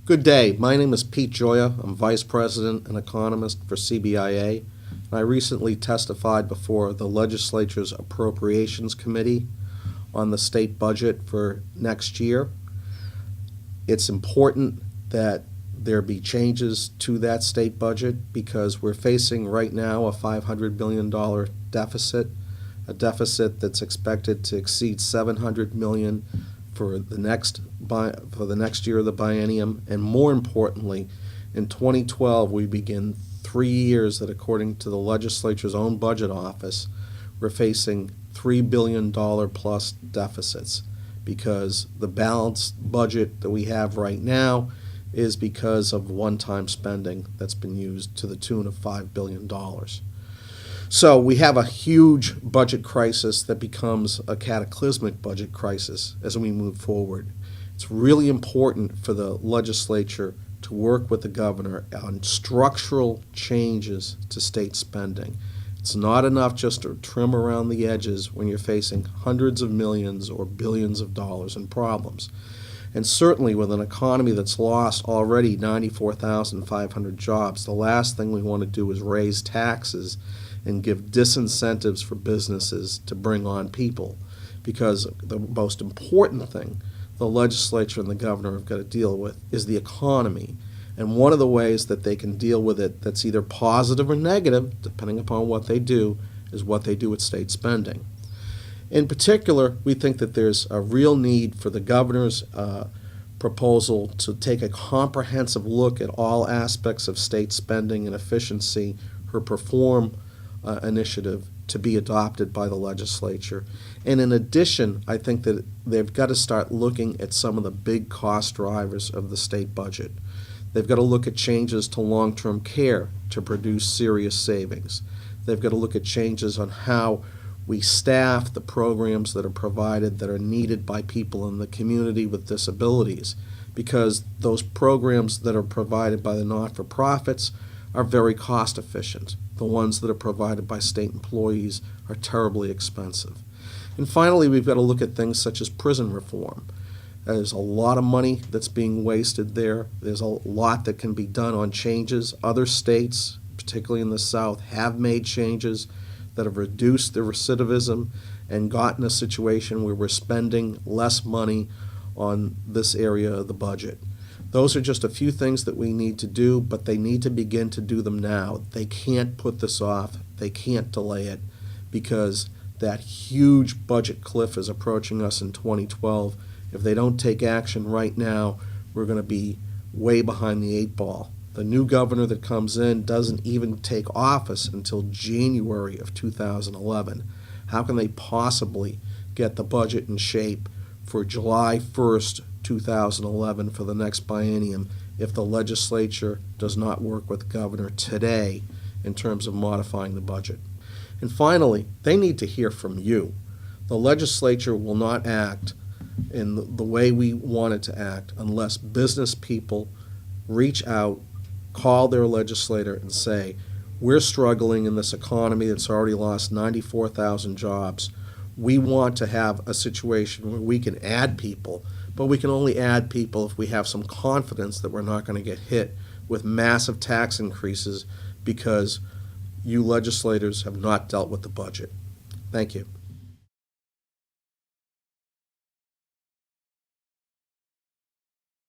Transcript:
Good day. My name is Pete Gioia. I'm Vice President and Economist for CBIA. And I recently testified before the Legislature's Appropriations Committee on the state budget for next year. It's important that there be changes to that state budget because we're facing right now a $500 million deficit, a deficit that's expected to exceed $700 million for the next year of the biennium, and more importantly, in 2012 we begin 3 years that, according to the legislature's own budget office, we're facing $3 billion plus deficits because the balanced budget that we have right now is because of one-time spending that's been used to the tune of $5 billion. So we have a huge budget crisis that becomes a cataclysmic budget crisis as we move forward. It's really important for the legislature to work with the governor on structural changes to state spending. It's not enough just to trim around the edges when you're facing hundreds of millions or billions of dollars in problems. And certainly with an economy that's lost already 94,500 jobs, the last thing we want to do is raise taxes and give disincentives for businesses to bring on people, because the most important thing the legislature and the governor have got to deal with is the economy. And one of the ways that they can deal with it that's either positive or negative, depending upon what they do, is what they do with state spending. In particular, we think that there's a real need for the governor's proposal to take a comprehensive look at all aspects of state spending and efficiency, her Perform initiative, to be adopted by the legislature. And in addition, I think that they've got to start looking at some of the big cost drivers of the state budget. They've got to look at changes to long-term care to produce serious savings. They've got to look at changes on how we staff the programs that are provided that are needed by people in the community with disabilities, because those programs that are provided by the not-for-profits are very cost efficient. The ones that are provided by state employees are terribly expensive. And finally, we've got to look at things such as prison reform. There's a lot of money that's being wasted there. There's a lot that can be done on changes. Other states, particularly in the South, have made changes that have reduced the recidivism and gotten a situation where we're spending less money on this area of the budget. Those are just a few things that we need to do, but they need to begin to do them now. They can't put this off. They can't delay it, because that huge budget cliff is approaching us in 2012. If they don't take action right now, we're going to be way behind the 8 ball. The new governor that comes in doesn't even take office until January of 2011. How can they possibly get the budget in shape for July 1st, 2011 for the next biennium if the legislature does not work with the governor today in terms of modifying the budget? And finally, they need to hear from you. The legislature will not act in the way we want it to act unless business people reach out, call their legislator and say, we're struggling in this economy that's already lost 94,000 jobs. We want to have a situation where we can add people, but we can only add people if we have some confidence that we're not going to get hit with massive tax increases because you legislators have not dealt with the budget. Thank you.